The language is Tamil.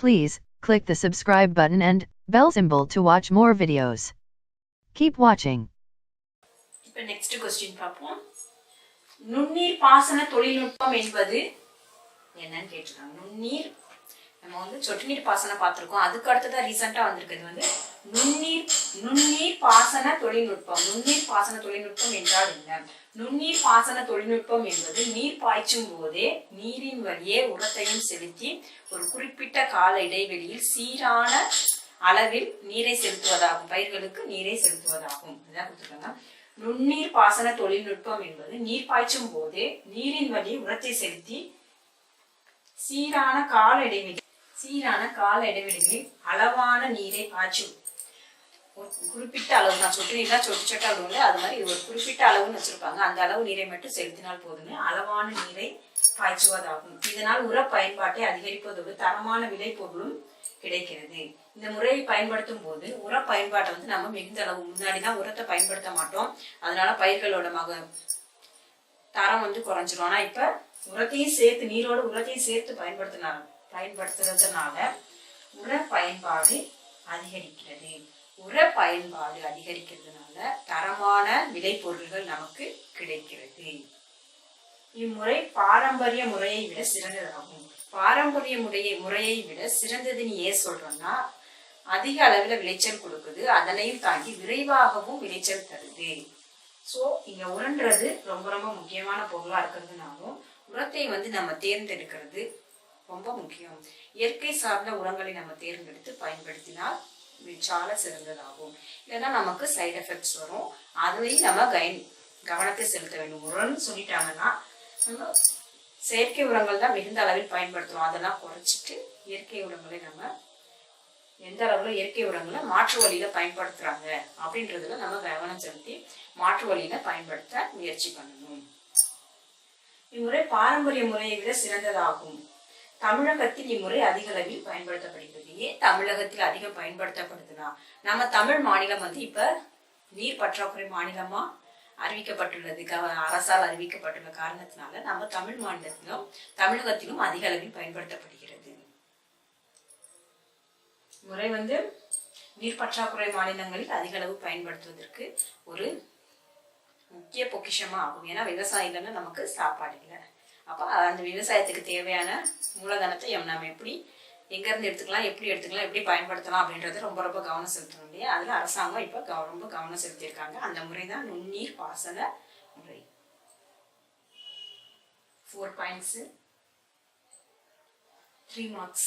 Please, click the subscribe button and bell symbol to watch more videos. Keep watching. இப்போ நெக்ஸ்ட் क्वेश्चन பார்ப்போம். நுண்ணீர் பாசன தொழில்நுட்பம் என்பது என்னன்னு கேட்டிருக்காங்க. நுண்ணீர் நம்ம வந்து சொட்டு நீர் பாசனம் பார்த்திருக்கோம். அதுக்கு அடுத்ததா ரீசெண்டா வந்திருக்கிறது வந்து நுண்ணீர் பாசன தொழில்நுட்பம். நுண்ணீர் பாசன தொழில்நுட்பம் என்றால் என்ன? நுண்ணீர் பாசன தொழில்நுட்பம் என்பது நீர் பாய்ச்சும் போதே நீரின் வழியே உரத்தையும் செலுத்தி ஒரு குறிப்பிட்ட கால இடைவெளியில் சீரான அளவில் நீரை செலுத்துவதாகும். பயிர்களுக்கு நீரை செலுத்துவதாகும். இதான் கொடுத்துருக்காங்க. நுண்ணீர் பாசன தொழில்நுட்பம் என்பது நீர் பாய்ச்சும் போதே நீரின் வழியே உரத்தை செலுத்தி சீரான கால இடைவெளிகளில் அளவான நீரை பாய்ச்சும். ஒரு குறிப்பிட்ட அளவு தான், சொட்டு நீர் தான் சொட்டு சொட்டு அளவு, அது மாதிரி இது ஒரு குறிப்பிட்ட அளவுன்னு வச்சிருப்பாங்க. அந்த அளவு நீரை மட்டும் செலுத்தினால் போதுமே. அளவான நீரை பாய்ச்சுவதாகும். இதனால் உர பயன்பாட்டை அதிகரிப்பதோடு தரமான விளை பொருளும் கிடைக்கிறது. இந்த முறையை பயன்படுத்தும் போது உர பயன்பாட்டை வந்து நம்ம மிகுந்த அளவு, முன்னாடிதான் உரத்தை பயன்படுத்த மாட்டோம், அதனால பயிர்களோட தரம் வந்து குறைஞ்சிரும். ஆனா இப்ப உரத்தையும் சேர்த்து, நீரோட உரத்தையும் சேர்த்து பயன்படுத்துறதுனால உர பயன்பாடு அதிகரிக்கிறது. உர பயன்பாடு அதிகரிக்கிறதுனால தரமான விளைபொருள்கள் நமக்கு கிடைக்கிறது. இம்முறை பாரம்பரிய முறையை விட சிறந்ததாகும். பாரம்பரிய முறையை விட சிறந்ததுன்னு ஏன் சொல்றோம்னா, அதிக அளவுல விளைச்சல் கொடுக்குது, அதனையும் தாண்டி விரைவாகவும் விளைச்சல் தருது. சோ இங்க உரன்றது ரொம்ப ரொம்ப முக்கியமான பொருளா இருக்கிறதுனாலும் உரத்தை வந்து நம்ம தேர்ந்தெடுக்கிறது ரொம்ப முக்கியம். இயற்கை சார்ந்த உரங்களை நம்ம தேர்ந்தெடுத்து பயன்படுத்தினால் சால சிறந்ததாகும். இல்லைன்னா நமக்கு சைடு எஃபெக்ட்ஸ் வரும். அதுலேயும் நம்ம கவனத்தை செலுத்த வேண்டும். உரம்னு சொல்லிட்டாங்கன்னா நம்ம செயற்கை உரங்கள் தான் மிகுந்த அளவில் பயன்படுத்துறோம். அதெல்லாம் குறைச்சிட்டு இயற்கை உரங்களை நம்ம எந்த அளவுல இயற்கை உரங்களை மாற்று வழியில பயன்படுத்துறாங்க அப்படின்றதுல நம்ம கவனம் செலுத்தி மாற்று வழியில பயன்படுத்த முயற்சி பண்ணணும். இம்முறை பாரம்பரிய முறையை விட சிறந்ததாகும். தமிழகத்தில் இம்முறை அதிக அளவில் பயன்படுத்தப்படுகிறது. ஏன் தமிழகத்தில் அதிகம் பயன்படுத்தப்படுதுன்னா, நம்ம தமிழ் மாநிலம் வந்து இப்ப நீர் பற்றாக்குறை மாநிலமா அறிவிக்கப்பட்டுள்ளது. அரசால் அறிவிக்கப்பட்டுள்ள காரணத்தினால நம்ம தமிழ் மாநிலத்திலும் தமிழகத்திலும் அதிக அளவில் பயன்படுத்தப்படுகிறது. முறை வந்து நீர் பற்றாக்குறை மாநிலங்களில் அதிக அளவு பயன்படுத்துவதற்கு ஒரு முக்கிய பொக்கிஷமா ஆகும். ஏன்னா விவசாயம் இல்லைன்னா நமக்கு சாப்பாடு இல்லை. அப்ப அந்த விவசாயத்துக்கு தேவையான மூலதனத்தை நம்ம எப்படி எங்க இருந்து எடுத்துக்கலாம், எப்படி பயன்படுத்தலாம் அப்படின்றது ரொம்ப ரொம்ப கவனம் செலுத்தணும் இல்லையா? அதுல அரசாங்கம் இப்ப ரொம்ப கவனம் செலுத்தியிருக்காங்க. அந்த முறைதான் நுண்ணீர் பாசன முறை. 4 points, 3 marks.